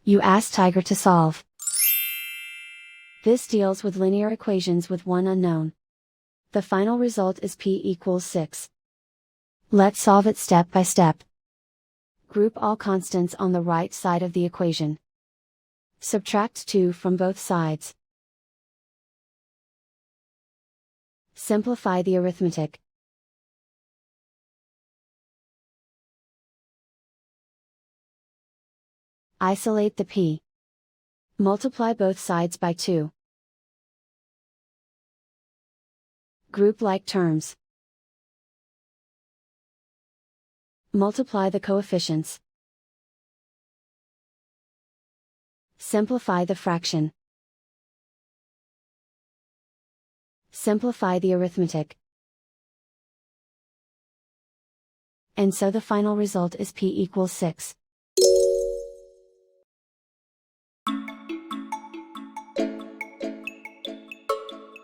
You ask Tiger to solve. This deals with linear equations with one unknown. The final result is p equals 6. Let's solve it step by step. Group all constants on the right side of the equation. Subtract 2 from both sides. Simplify the arithmetic. Isolate the p. Multiply both sides by 2. Group like terms. Multiply the coefficients. Simplify the fraction. Simplify the arithmetic. And so the final result is p equals 6.